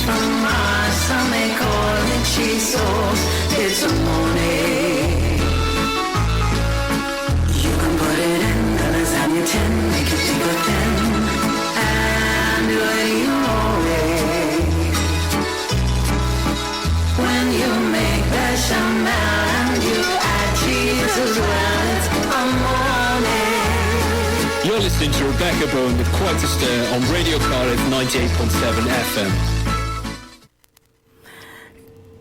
It's from Mars, some may call it cheese sauce. It's amore. You can put it in the lasagna tin, make it super thin, and do it your way. When you make bechamel and you add cheese as well, it's amore. You're listening to Rebecca Bowen with Quite a Stir on Radio Cardiff 98.7 FM.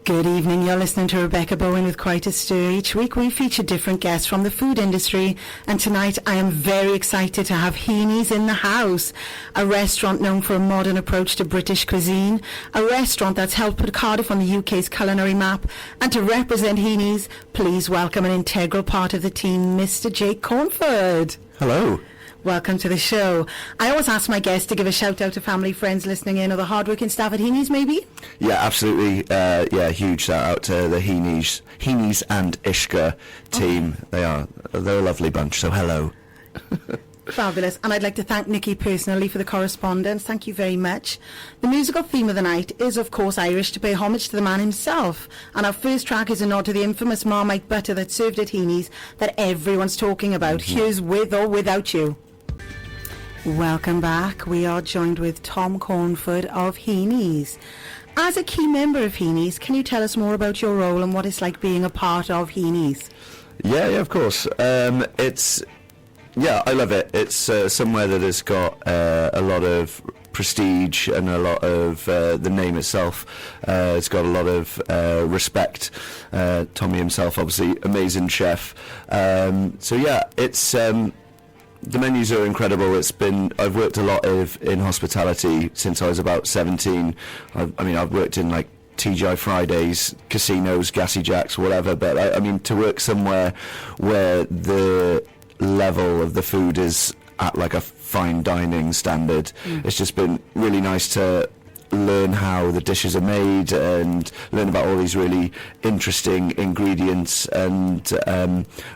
Good evening, you're listening to Rebecca Bowen with Quite a Stir. Each week we feature different guests from the food industry, and tonight I am very excited to have Heaney's in the house, a restaurant known for a modern approach to British cuisine, a restaurant that's helped put Cardiff on the UK's culinary map, and to represent Heaney's, please welcome an integral part of the team, Mr. Jake Cornford. Hello. Welcome to the show. I always ask my guests to give a shout out to family, friends listening in, or the hardworking staff at Heaney's, maybe? Yeah, absolutely. Huge shout out to the Heaney's and Ishka team. They're a lovely bunch, so hello. Fabulous. And I'd like to thank Nikki personally for the correspondence. Thank you very much. The musical theme of the night is, of course, Irish, to pay homage to the man himself. And our first track is a nod to the infamous Marmite butter that served at Heaney's that everyone's talking about. Here's With or Without You. Welcome back. We are joined with Tom Cornford of Heaney's. As a key member of Heaney's, can you tell us more about your role and what it's like being a part of Heaney's? Yeah, of course. I love it. It's somewhere that has got a lot of prestige and a lot of the name itself. It's got a lot of respect. Tommy himself, obviously, amazing chef. It's... the menus are incredible. I've worked a lot in hospitality since I was about 17. I've worked in like TGI Fridays, casinos, Gassy Jacks, whatever. But to work somewhere where the level of the food is at like a fine dining standard, it's just been really nice to learn how the dishes are made and learn about all these really interesting ingredients. And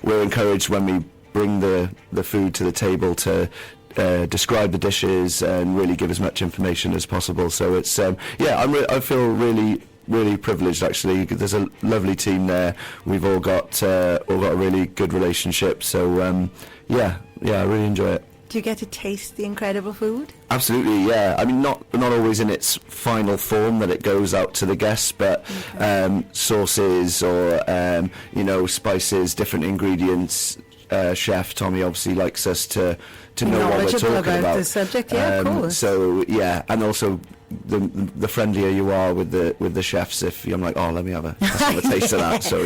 we're encouraged when we bring the food to the table to describe the dishes and really give as much information as possible. So it's I feel really privileged, actually. There's a lovely team there. We've all got a really good relationship. So I really enjoy it. Do you get to taste the incredible food? Absolutely, yeah. Not always in its final form that it goes out to the guests, but sauces or spices, different ingredients. Chef Tommy obviously likes us to know what we're talking about the subject, of course. So and also the friendlier you are with the chefs, if I'm like, let me have a taste of that. So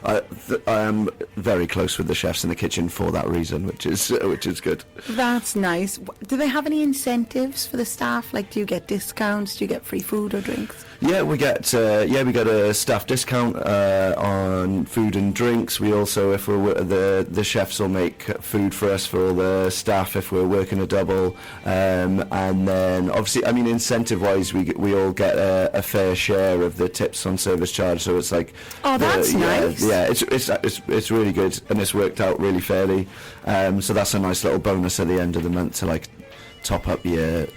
I am very close with the chefs in the kitchen for that reason, which is good. That's nice. Do they have any incentives for the staff? Like, do you get discounts? Do you get free food or drinks? Yeah, we get a staff discount on food and drinks. We also, if we're the chefs will make food for us for all the staff if we're working a double, and then obviously, incentive-wise, we all get a fair share of the tips on service charge. So it's like, that's nice. Yeah, it's really good, and it's worked out really fairly. So that's a nice little bonus at the end of the month to like top up your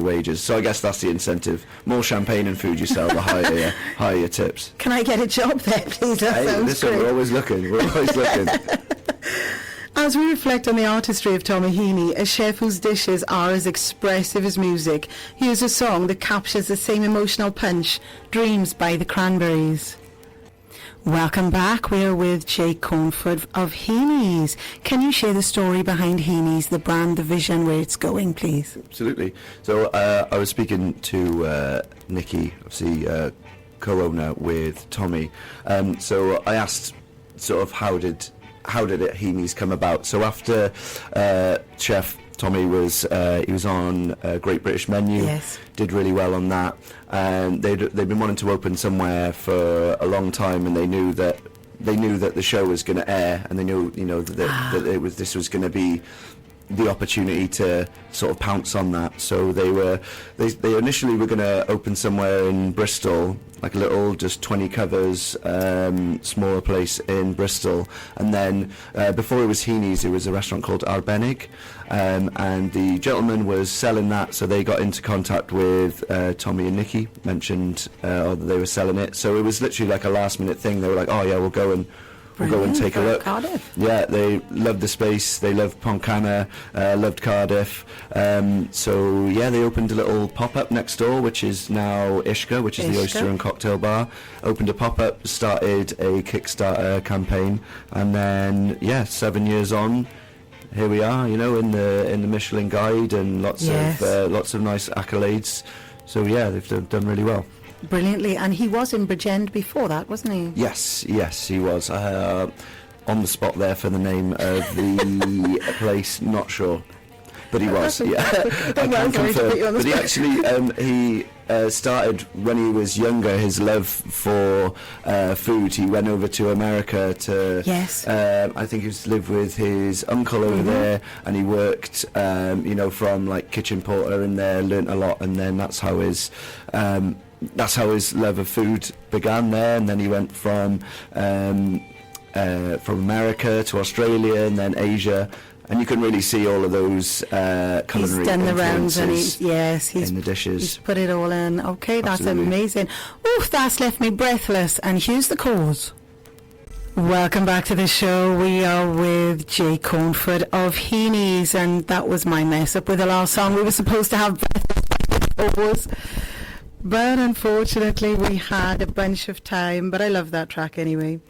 wages. So I guess that's the incentive. More champagne and food you sell, the higher your tips. Can I get a job there, please? Listen, we're always looking. As we reflect on the artistry of Tommy Heaney, a chef whose dishes are as expressive as music, here's a song that captures the same emotional punch, Dreams by the Cranberries. Welcome back. We're with Jake Cornford of Heaney's. Can you share the story behind Heaney's, the brand, the vision, where it's going, please? Absolutely. So I was speaking to Nikki, obviously co-owner with Tommy. So I asked sort of how did it Heaney's come about. So after Chef Tommy was on Great British Menu, yes, did really well on that, and they'd been wanting to open somewhere for a long time, and they knew that the show was going to air, and they knew that this was going to be the opportunity to sort of pounce on that. So they initially were going to open somewhere in Bristol, like a little, just 20 covers, smaller place in Bristol. And then before it was Heaney's, it was a restaurant called Arbennig, and the gentleman was selling that, so they got into contact with Tommy and Nikki, mentioned that they were selling it. So it was literally like a last minute thing. They were like, oh yeah, we'll go and take a look. Cardiff. Yeah, they loved the space. They loved Pontcanna, loved Cardiff. So yeah, they opened a little pop-up next door, which is now Ishka, which is the oyster and cocktail bar. Opened a pop-up, started a Kickstarter campaign, and then 7 years on, here we are. You know, in the Michelin Guide, and lots of nice accolades. So yeah, they've done really well. Brilliantly, and he was in Bridgend before that, wasn't he? Yes, he was. On the spot there for the name of the place, not sure. But he was, yeah. I can confirm. But he actually, he started when he was younger, his love for food. He went over to America to, I think he was to live with his uncle over there, and he worked, from like kitchen porter in there, learnt a lot, and then that's how his love of food began there. And then he went from America to Australia and then Asia, and you can really see all of those culinary he's done the rounds, and he's in the dishes. He's put it all in. Okay, that's Absolutely. amazing. Oof, that's left me breathless, and here's the cause. Welcome back to the show. We are with Jay Cornford of Heaney's, and that was my mess up with the last song. We were supposed to have breathless, but unfortunately we had a bunch of time, but I love that track anyway.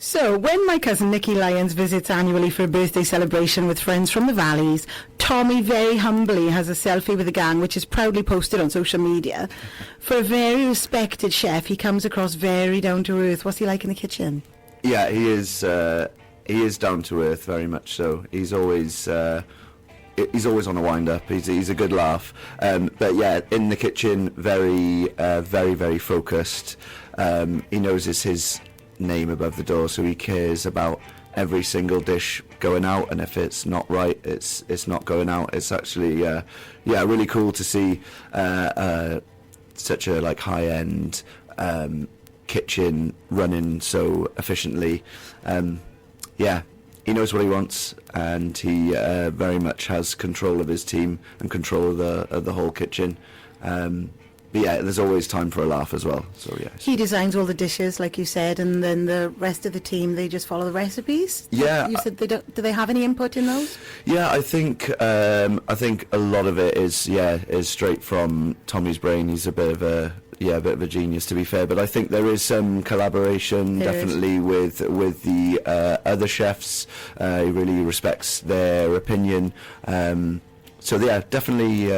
So, when my cousin Nikki Lyons visits annually for a birthday celebration with friends from the Valleys, Tommy very humbly has a selfie with the gang, which is proudly posted on social media. For a very respected chef, he comes across very down to earth. What's he like in the kitchen? Yeah, he is down to earth, very much so. He's always on a wind up. He's a good laugh. But yeah, in the kitchen, very very focused. He knows it's his name above the door, so he cares about every single dish going out, and if it's not right, it's not going out. It's actually really cool to see such a like high end kitchen running so efficiently. He knows what he wants, and he very much has control of his team and control of the whole kitchen. But yeah, there's always time for a laugh as well. So yeah, he designs all the dishes, like you said, and then the rest of the team, they just follow the recipes. Yeah, you said they don't. Do they have any input in those? Yeah, I think a lot of it is straight from Tommy's brain. He's a bit of a genius, to be fair. But I think there is some collaboration definitely with the other chefs. He really respects their opinion. So yeah, definitely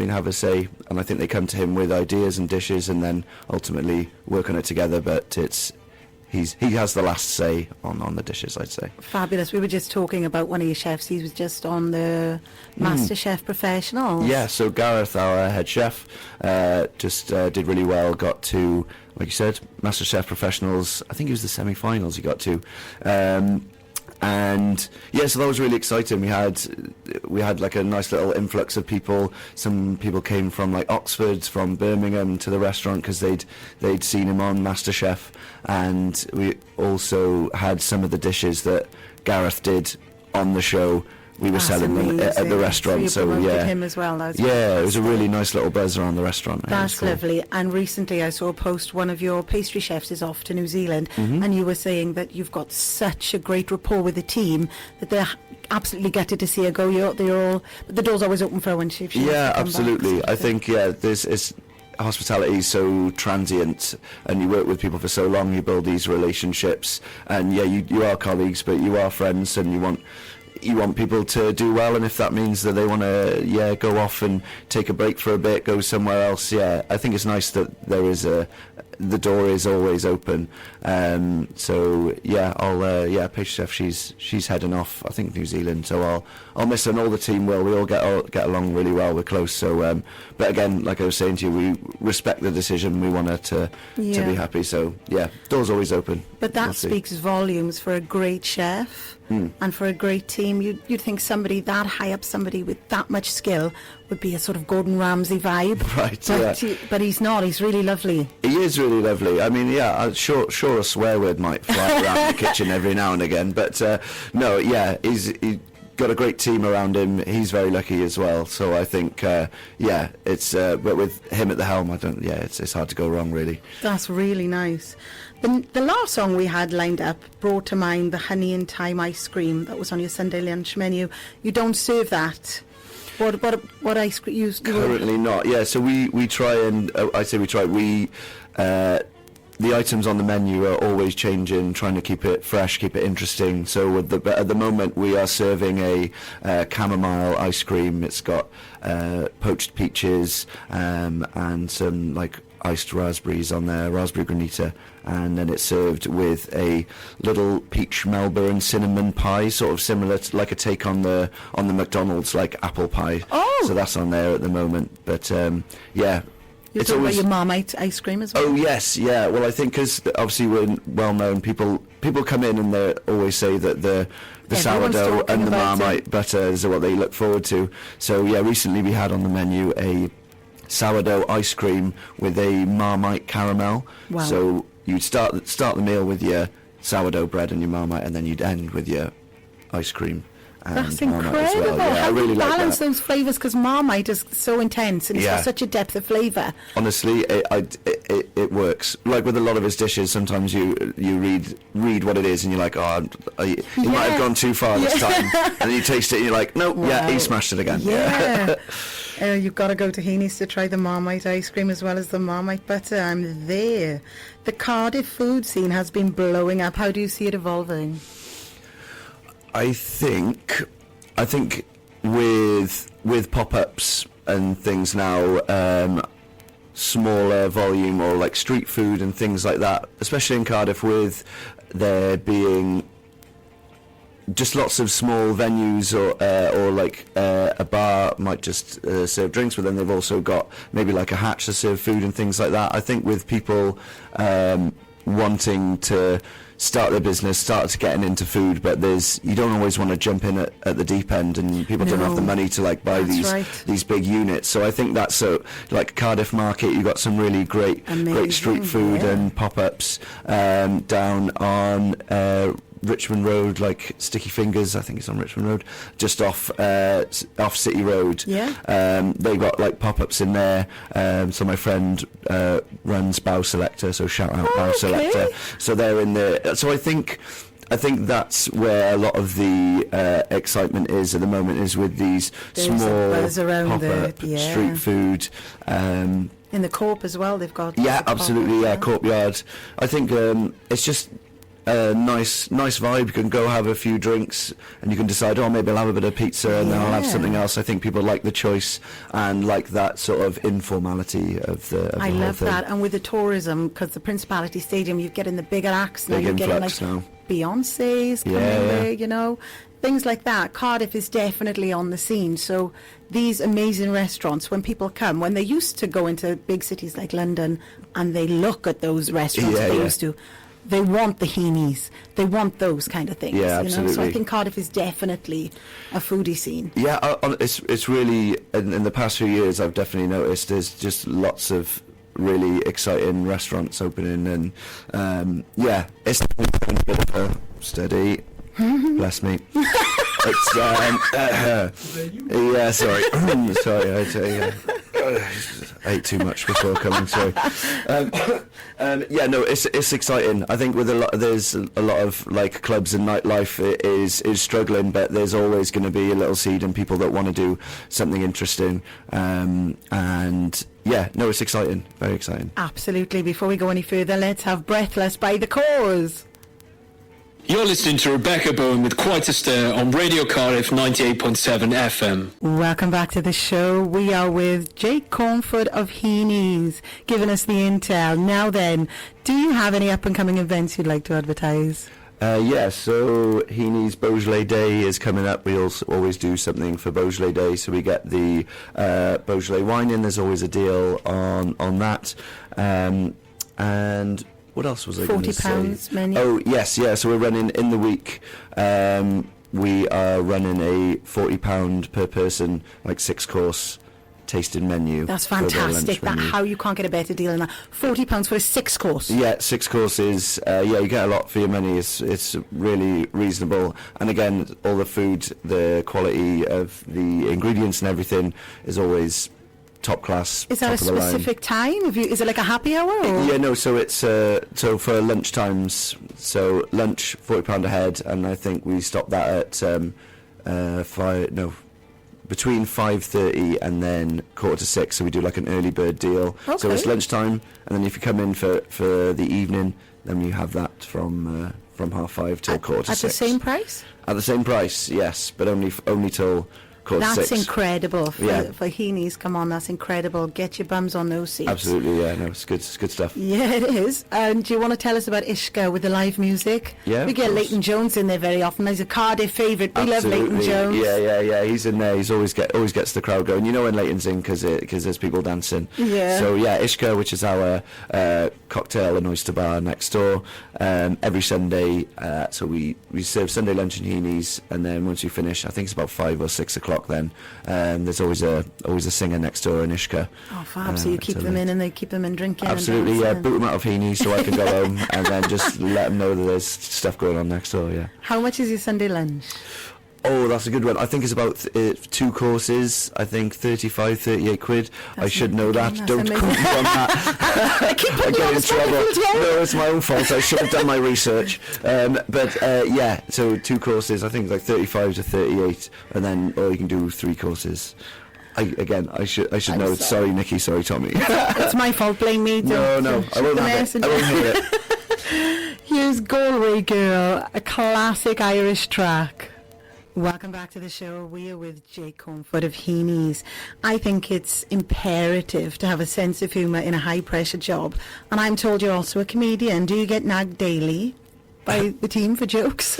have a say, and I think they come to him with ideas and dishes, and then ultimately work on it together. But he has the last say on the dishes, I'd say. Fabulous. We were just talking about one of your chefs. He was just on the Master Chef Professionals. Yeah, so Gareth, our head chef, just did really well. Got to, like you said, Master Chef Professionals. I think it was the semi-finals he got to. And yeah, so that was really exciting. We had like a nice little influx of people. Some people came from like Oxford, from Birmingham to the restaurant because they'd seen him on MasterChef, and we also had some of the dishes that Gareth did on the show. We were selling them at the restaurant, so yeah. Him as well. It was a really nice little buzz around the restaurant. That's cool. Lovely. And recently I saw a post, one of your pastry chefs is off to New Zealand, and you were saying that you've got such a great rapport with the team that they're absolutely gutted to see her go. But the door's always open for her when she yeah, absolutely. Back. I think hospitality is so transient, and you work with people for so long. You build these relationships, and yeah, you are colleagues, but you are friends, and you want people to do well, and if that means that they want to go off and take a break for a bit, go somewhere else, I think it's nice that the door is always open. So yeah, pastry chef, she's heading off, I think, New Zealand, so I'll miss her, and all the team will. We all get along really well. We're close. So but again, like I was saying to you, we respect the decision. We want her to be happy. So yeah, door's always open. But that speaks volumes for a great chef and for a great team. You'd think somebody that high up, somebody with that much skill, would be a sort of Gordon Ramsay vibe. Right, But he's not. He's really lovely. He is really lovely. I mean, yeah, I'm sure a swear word might fly around the kitchen every now and again. But no, yeah, he's got a great team around him. He's very lucky as well. So I think, yeah, it's but with him at the helm, it's hard to go wrong, really. That's really nice. The last song we had lined up brought to mind the honey and thyme ice cream that was on your Sunday lunch menu. You don't serve that. What ice cream you Currently not. Yeah, so we try and I say we try. The items on the menu are always changing, trying to keep it fresh, keep it interesting. So at the moment we are serving a chamomile ice cream. It's got poached peaches and some like iced raspberries on there, raspberry granita, and then it's served with a little peach Melbourne cinnamon pie, sort of similar to like a take on the McDonald's like apple pie. Oh! So that's on there at the moment. But yeah. You're talking about your Marmite ice cream as well? Oh yes, yeah. Well, I think because obviously we're well known, people come in and they always say that the sourdough and the Marmite butter is what they look forward to. So yeah, recently we had on the menu a sourdough ice cream with a Marmite caramel. Wow. So you'd start the meal with your sourdough bread and your Marmite, and then you'd end with your ice cream. That's Marmite incredible. as well. Yeah, How I really do you like balance that. those flavours? Because Marmite is so intense and it's got such a depth of flavour. Honestly, it works. Like with a lot of his dishes, sometimes you read what it is and you're like, he might have gone too far this time. And then you taste it and you're like, nope, yeah, he smashed it again. Yeah. You've got to go to Heaney's to try the Marmite ice cream as well as the Marmite butter. I'm there. The Cardiff food scene has been blowing up. How do you see it evolving? I think with pop-ups and things now, smaller volume or like street food and things like that, especially in Cardiff, with there being just lots of small venues or like a bar might just serve drinks, but then they've also got maybe like a hatch to serve food and things like that. I think with people wanting to start their business, start to getting into food, but you don't always want to jump in at the deep end, and people don't have the money to like buy these big units. So I think that's like Cardiff Market, you got some really great street food and pop-ups down on Richmond Road, like Sticky Fingers, I think it's on Richmond Road, just off City Road. They got like pop-ups in there. So my friend runs Bow Selector, so shout out Bow Selector. So they're in there. So I think that's where a lot of the excitement is at the moment, is with these small pop-up street food. In the Corp as well, they've got. Yeah, absolutely. Yeah, Courtyard. I think it's just a nice vibe. You can go have a few drinks and you can decide, maybe I'll have a bit of pizza and then I'll have something else. I think people like the choice and like that sort of informality of the I whole love thing. that. And with the tourism, because the Principality Stadium, you're getting the bigger acts now. You're getting like Beyonce's coming there, things like that. Cardiff is definitely on the scene. So these amazing restaurants, when people come, when they used to go into big cities like London and they look at those restaurants used to, they want the Heaneys. They want those kind of things. Yeah, absolutely. So I think Cardiff is definitely a foodie scene. Yeah, it's really, in the past few years, I've definitely noticed there's just lots of really exciting restaurants opening, and it's definitely a bit of a steady. Bless me. It's sorry, I ate too much before coming. Sorry. It's exciting. I think there's a lot of like clubs and nightlife is struggling, but there's always going to be a little seed in people that want to do something interesting. It's exciting, very exciting. Absolutely. Before we go any further, let's have Breathless by The Cause. You're listening to Rebecca Bowen with Quite a Stir on Radio Cardiff 98.7 FM. Welcome back to the show. We are with Jake Cornford of Heaney's, giving us the intel. Now then, do you have any up-and-coming events you'd like to advertise? So Heaney's Beaujolais Day is coming up. We also always do something for Beaujolais Day, so we get the Beaujolais wine in. There's always a deal on that. And what else was I going to say? £40 menu. Oh, yes, yeah. So we're running in the week. We are running a £40 per person, like 6-course tasting menu. That's for their lunch fantastic. That menu. how you can't get a better deal than that. £40 for a 6-course. Yeah, 6 courses. You get a lot for your money. It's really reasonable. And again, all the food, the quality of the ingredients and everything is always top class. Is that top a of the line. specific time? Is it like a happy hour? Or? Yeah, no. So it's so for lunch times. So lunch £40 a head, and I think we stopped that at between 5:30 and then 5:45. So we do like an early bird deal. Okay. So it's lunchtime, and then if you come in for the evening, then you have that from 5:30 till 5:45. At the same price? At the same price, yes, but only till 5:45. That's incredible for Heaney's. Come on, that's incredible. Get your bums on those seats. Absolutely, yeah, no, it's good stuff. Yeah, it is. And do you want to tell us about Ishka with the live music? Yeah, we of get course. Leighton Jones in there very often. He's a Cardiff favourite. We love Leighton Jones. Yeah. He's in there. He's always gets the crowd going. You know when Leighton's in because there's people dancing. Yeah. So yeah, Ishka, which is our cocktail and oyster bar next door, every Sunday. So we serve Sunday lunch in Heaney's, and then once we finish, I think it's about 5 or 6 o'clock. Then there's always a singer next door in Ishka. Oh, fab. So you keep them in and they keep them in drinking. Absolutely, and yeah. dancing. Boot them out of Heaney so I can go home, and then just let them know that there's stuff going on next door. Yeah. How much is your Sunday lunch? Oh, that's a good one. I think it's about 2 courses. I think 38 quid. I should know that. That's Don't quote me on that. I keep I putting you get on in the spot, trouble. Phil, No, it's my own fault. I should have done my research. Yeah, so 2 courses. I think like 35 to 38, and then or you can do 3 courses. I should know. sorry. Sorry, Nikki. Sorry, Tommy. It's my fault. Blame me. No, Don't I won't shoot the have it. I won't messenger. have it. Here's Galway Girl, a classic Irish track. Welcome back to the show. We are with Jake Comfort of Heaney's. I think it's imperative to have a sense of humour in a high-pressure job. And I'm told you're also a comedian. Do you get nagged daily by the team for jokes?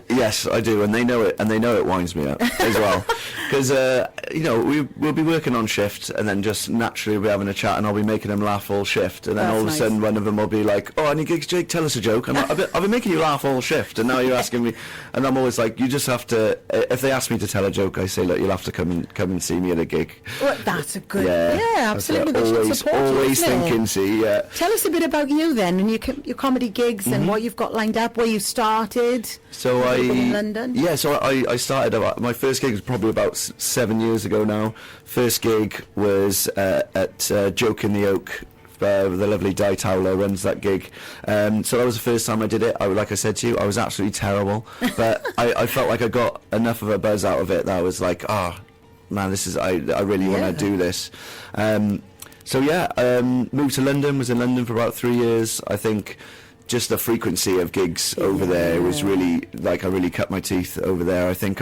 Yes, I do, and they know it, winds me up as well. Because, we'll be working on shift, and then just naturally we'll be having a chat, and I'll be making them laugh all shift, and then That's all of a nice. sudden one of them will be like, oh, I need gigs, Jake, tell us a joke. I'm like, I've been making you laugh all shift, and now you're asking me, and I'm always like, you just have to, if they ask me to tell a joke, I say, look, you'll have to come and see me at a gig. Well, that's a good... Yeah, absolutely. that's They it. should support you, Always isn't it? thinking, see, yeah. Tell us a bit about you then, and your comedy gigs, and what you've got lined up, where you started. So in London. Yeah, so I started, my first gig was probably about 7 years ago now. First gig was at Joke in the Oak. The lovely Di Towler runs that gig. So that was the first time I did it. Like I said to you, I was absolutely terrible. But I felt like I got enough of a buzz out of it that I was like, man, this is, I really want to do this. So yeah, moved to London, was in London for about 3 years. I think just the frequency of gigs over there was really, like, I really cut my teeth over there. I think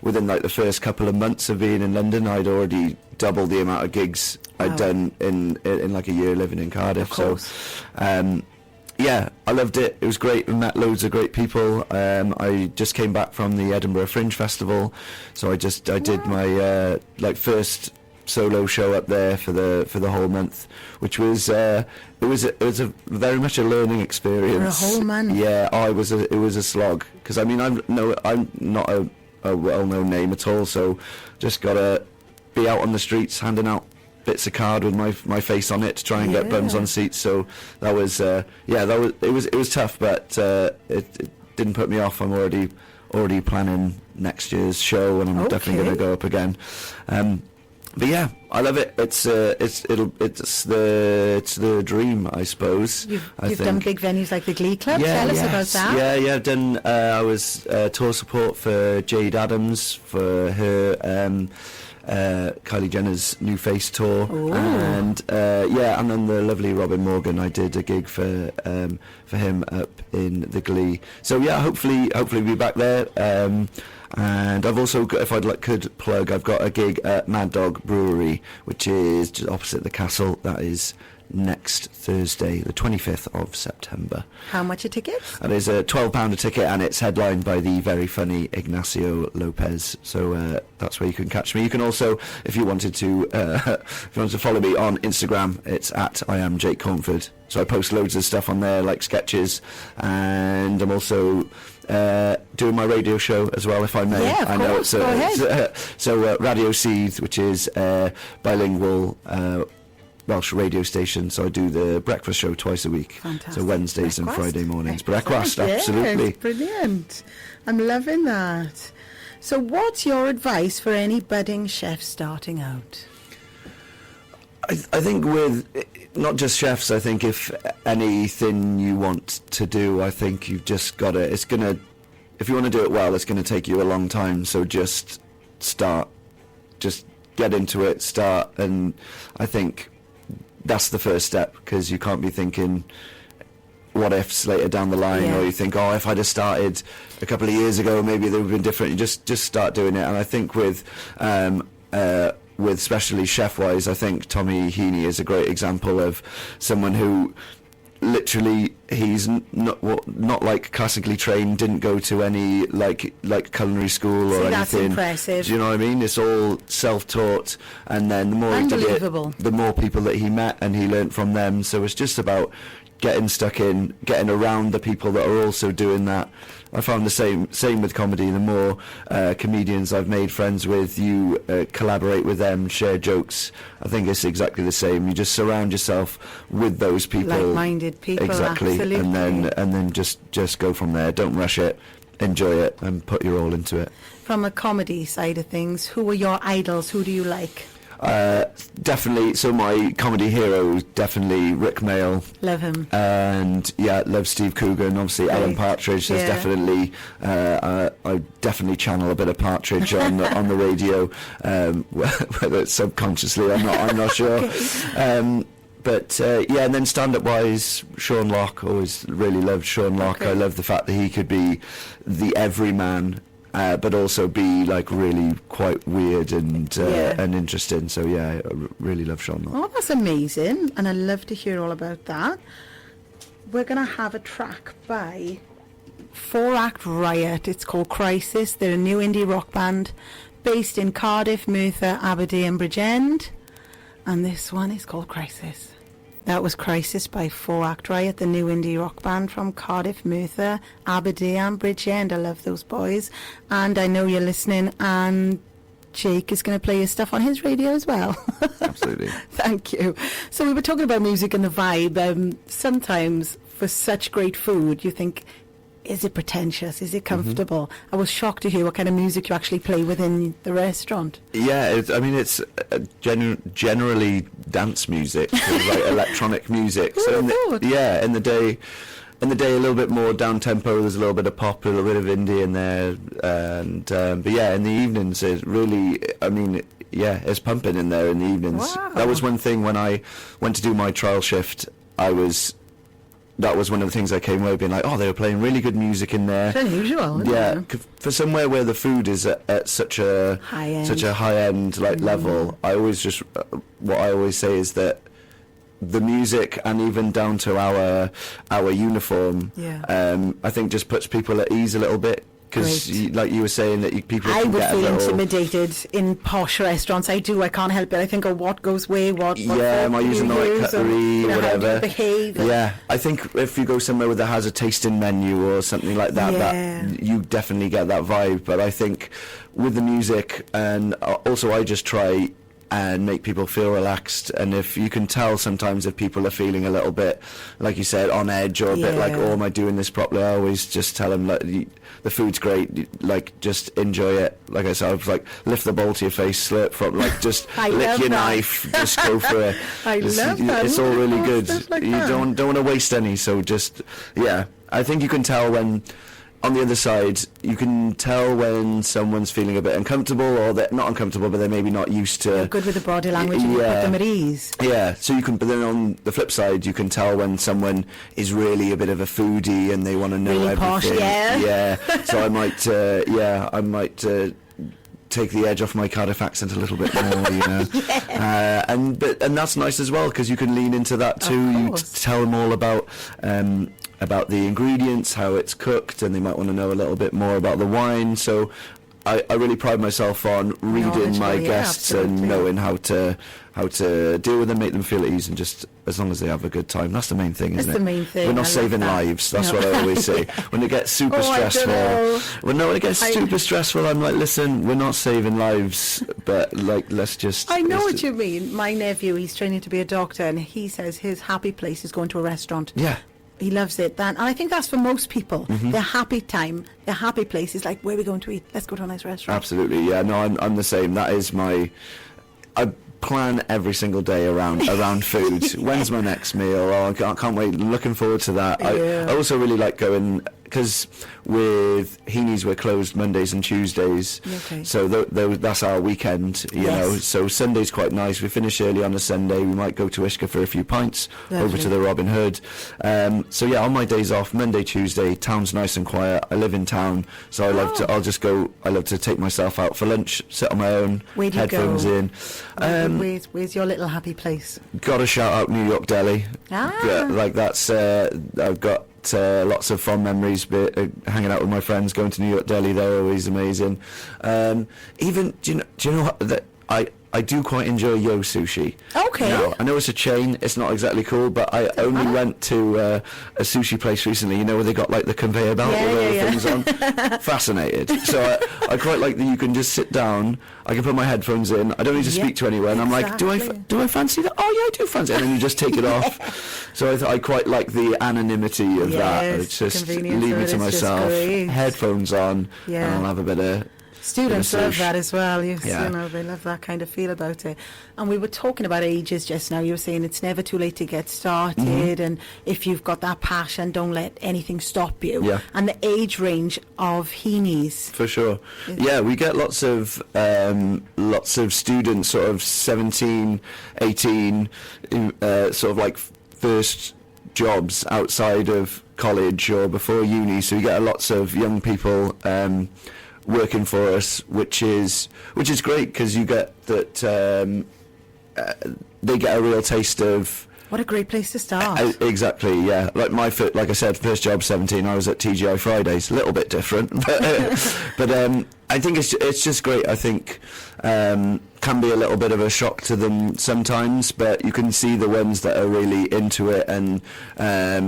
within like the first couple of months of being in London, I'd already doubled the amount of gigs I'd done in like a year living in Cardiff. Of course. So, yeah, I loved it. It was great. We met loads of great people. I just came back from the Edinburgh Fringe Festival, so I did my first solo show up there for the whole month, which was it was a very much a learning experience. For a whole month. Yeah, it was a slog, because I mean I'm not a well-known name at all, so just gotta be out on the streets handing out bits of card with my face on it to try and get bums on seats. So that was it was tough, but it didn't put me off. I'm already planning next year's show, and I'm definitely going to go up again. But yeah, I love it. It's the dream, I suppose. You've done big venues like the Glee Club. Tell us about that. Yeah, I've done. I was tour support for Jade Adams for her Kylie Jenner's New Face tour. Ooh. And and then the lovely Robin Morgan. I did a gig for him up in the Glee. So yeah, hopefully be back there. And I've also got, if could plug, I've got a gig at Mad Dog Brewery, which is just opposite the castle. That is next Thursday, the 25th of September. How much a ticket? And it's a £12 a ticket, and it's headlined by the very funny Ignacio Lopez. So that's where you can catch me. You can also, if you wanted to follow me on Instagram, it's at I am Jake Cornford. So I post loads of stuff on there, like sketches, and I'm also doing my radio show as well, if I may. Yeah, of course. Go ahead. So Radio Seed, which is bilingual Welsh radio station, so I do the breakfast show twice a week. Fantastic. So Wednesdays and Friday mornings. Breakfast, Yes, absolutely. Brilliant. I'm loving that. So what's your advice for any budding chefs starting out? I think with not just chefs, I think if anything you want to do, I think you've just got to, if you want to do it well, it's going to take you a long time, so just start, just get into it, start, and I think that's the first step, because you can't be thinking what ifs later down the line, or you think, oh, if I'd have started a couple of years ago, maybe they would have been different. You just start doing it. And I think with especially chef-wise, I think Tommy Heaney is a great example of someone who literally, he's not like classically trained, didn't go to any like culinary school or anything. That's impressive. Do you know what I mean? It's all self-taught, and then the more he did it, the more people that he met and he learnt from them. So it's just about getting stuck in, getting around the people that are also doing that. I found the same with comedy. The more comedians I've made friends with, you collaborate with them, share jokes. I think it's exactly the same. You just surround yourself with those people, like-minded people, exactly, absolutely. and then just go from there. Don't rush it, enjoy it, and put your all into it. From a comedy side of things, who are your idols? Who do you like? Definitely, so my comedy hero is definitely Rick Mail. Love him. And love Steve Coogan, obviously. Right. Alan Partridge. There's definitely I definitely channel a bit of Partridge on the radio, whether it's subconsciously, I'm not sure. Okay. But and then stand-up wise, Sean Locke. Always really loved Sean Locke. Okay. I love the fact that he could be the everyman, but also be like really quite weird and interesting. So I really love Sean Locke. Oh, that's amazing, and I'd love to hear all about that. We're going to have a track by 4-Act Riot. It's called Crisis. They're a new indie rock band based in Cardiff, Merthyr, Aberdeen and Bridgend, and this one is called Crisis. That was Crisis by 4-Act Riot, the new indie rock band from Cardiff, Merthyr, Aberdeen and Bridgend. I love those boys. And I know you're listening, and Jake is going to play his stuff on his radio as well. Absolutely. Thank you. So we were talking about music and the vibe. Sometimes for such great food, you think, is it pretentious? Is it comfortable? I was shocked to hear what kind of music you actually play within the restaurant. Yeah, it's generally dance music, like electronic music. So in the day, a little bit more down tempo. There's a little bit of pop, a little bit of indie in there, and but in the evenings it really, it's pumping in there in the evenings. Wow. That was one thing when I went to do my trial shift. That was one of the things I came away being like, oh, they were playing really good music in there. It's unusual, isn't it? For somewhere where the food is at such a high end level, I always what I always say is that the music, and even down to our uniform, I think just puts people at ease a little bit. Because, like you were saying, that people I can would get feel intimidated in posh restaurants. I can't help it. I think, what goes where, what am I using the right cutlery, whatever. How to behave. I think if you go somewhere that has a tasting menu or something like that, that you definitely get that vibe. But I think with the music, and also I just try and make people feel relaxed, and if you can tell sometimes if people are feeling a little bit, like you said, on edge, or a bit like, oh, am I doing this properly, I always just tell them, like, the food's great, like, just enjoy it. Like I said, I was like, lift the bowl to your face, slurp from, like, just lick your knife, just go for it. Love that. It's all really good. Like you that. don't want to waste any, so just I think you can tell when, on the other side, you can tell when someone's feeling a bit uncomfortable, or they're not uncomfortable, but they're maybe not used to. You're good with the body language, and you put them at ease. Yeah, so you can. But then on the flip side, you can tell when someone is really a bit of a foodie and they want to know really everything. Posh, So I might take the edge off my Cardiff accent a little bit more, you know. And that's nice as well, because you can lean into that too. You tell them all about the ingredients, how it's cooked, and they might want to know a little bit more about the wine. So I really pride myself on reading my guests and knowing how to deal with them, make them feel at ease, and just as long as they have a good time. That's the main thing, isn't it? That's the main thing. We're not saving lives. That's what I always say. When it gets super stressful, when it gets super stressful, I'm like, listen, we're not saving lives, but like, let's just. I know what you mean. My nephew, he's training to be a doctor, and he says his happy place is going to a restaurant. Yeah. He loves it. And I think that's for most people. Their happy time, their happy place is like, where are we going to eat? Let's go to a nice restaurant. Absolutely, yeah. No, I'm the same. That is I plan every single day around food. When's my next meal? Oh, I can't wait. Looking forward to that. Yeah. I also really like going, because with Heaney's we're closed Mondays and Tuesdays, so that's our weekend, you know. So Sunday's quite nice. We finish early on a Sunday. We might go to Ishka for a few pints, over to the Robin Hood. So yeah, on my days off, Monday, Tuesday, town's nice and quiet. I live in town, so I love to take myself out for lunch, sit on my own, headphones in. Where's your little happy place? Got to shout out New York Deli. Like that's I've got lots of fond memories, hanging out with my friends, going to New York Deli. They're always amazing. Even do you know what, that I do quite enjoy Yo Sushi. Okay. Now, I know it's a chain, it's not exactly cool, but I only went to a sushi place recently, you know, where they got like the conveyor belt with all the things on. Fascinated. So I quite like that you can just sit down, I can put my headphones in, I don't need to speak to anyone. I'm like, do I fancy that? Oh yeah, I do fancy it. And then you just take it off. So I quite like the anonymity of that. It's just leave me to myself, headphones on, and I'll have a bit of... Students love that as well. You know, they love that kind of feel about it. And we were talking about ages just now. You were saying it's never too late to get started, and if you've got that passion, don't let anything stop you. Yeah. And the age range of Heaney's. For sure. Yeah, we get lots of students, sort of 17, 18, sort of like first jobs outside of college or before uni. So we get lots of young people working for us, which is great, because you get that they get a real taste of... What a great place to start. Exactly, yeah. Like like I said, first job 17, I was at TGI Fridays. A little bit different, but I think it's just great. I think can be a little bit of a shock to them sometimes, but you can see the ones that are really into it, and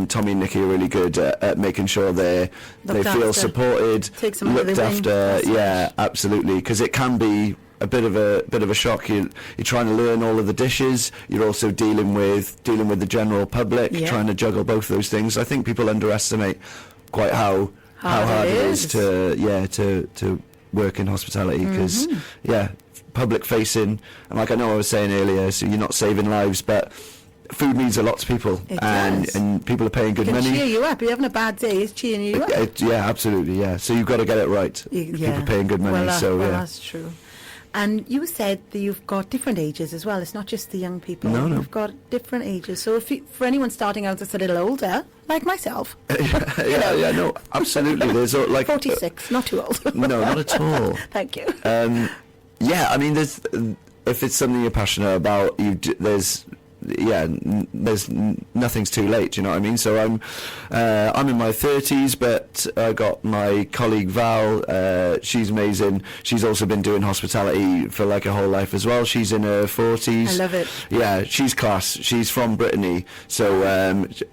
Tommy and Nikki are really good at making sure they feel supported, looked after. Yeah, absolutely, because it can be a bit of a shock. You're trying to learn all of the dishes. You're also dealing with the general public, trying to juggle both those things. I think people underestimate quite how hard it is to work in hospitality, because public facing, and like I know I was saying earlier, so you're not saving lives, but food means a lot to people, and people are paying good money. Cheer you up. You're having a bad day, it's cheering you up. Yeah, absolutely. Yeah, so you've got to get it right. People are paying good money. That's true. And you said that you've got different ages as well. It's not just the young people. No. You've got different ages. So for anyone starting out that's a little older, like myself. No, absolutely. There's like 46, not too old. No, not at all. Thank you. I mean, if it's something you're passionate about, there's nothing's too late. Do you know what I mean? So I'm in my 30s, but I got my colleague Val. She's amazing. She's also been doing hospitality for like her whole life as well. She's in her 40s. I love it. Yeah, she's class. She's from Brittany, so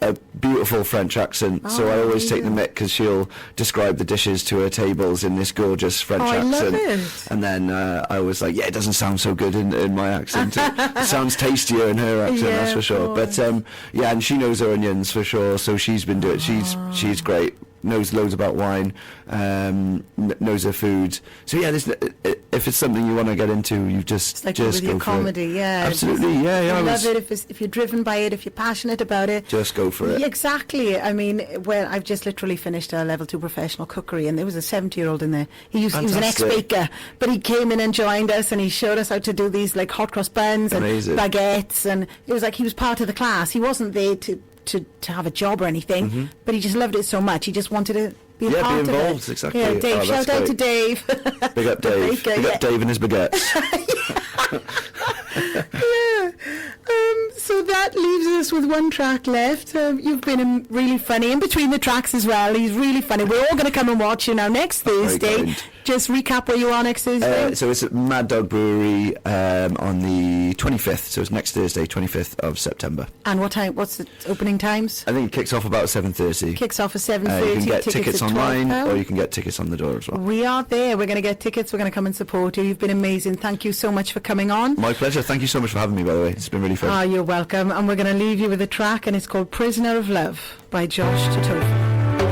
a beautiful French accent. So I always take the mick, because she'll describe the dishes to her tables in this gorgeous French accent. I love it. And then I was like, it doesn't sound so good in my accent. It sounds tastier in her accent. That's for sure. But and she knows her onions for sure. So she's been doing. She's great. Knows loads about wine. Knows her food. So if it's something you want to get into, you just like just with go your for comedy. it. Yeah, absolutely. I love it if you're driven by it, if you're passionate about it. Just go for it. Exactly. I mean, I've just literally finished a level 2 professional cookery, and there was a 70-year-old in there. He was an ex-baker, but he came in and joined us, and he showed us how to do these like hot cross buns and baguettes, and it was like he was part of the class. He wasn't there to have a job or anything, but he just loved it so much. He just wanted to be Yeah, part be of involved, it. exactly. Yeah, Dave, Oh, shout that's out to great. Dave. Big up Dave. baker, Big yeah. up Dave and his baguettes. Yeah. So that leaves us with one track left. You've been really funny in between the tracks as well. He's really funny. We're all going to come and watch you now next Very Thursday. kind. Just recap where you are next Thursday. So it's at Mad Dog Brewery on the 25th. So it's next Thursday, 25th of September. And what time? What's the opening times? I think it kicks off about 7:30. Kicks off at You 7:30. can get tickets at online, £12. or you can get tickets on the door as well. We are there. We're going to get tickets. We're going to come and support you. You've been amazing. Thank you so much for coming on. My pleasure. Thank you so much for having me, by the way. It's been really fun. You're welcome. And we're going to leave you with a track, and it's called Prisoner of Love by Josh Tatofa.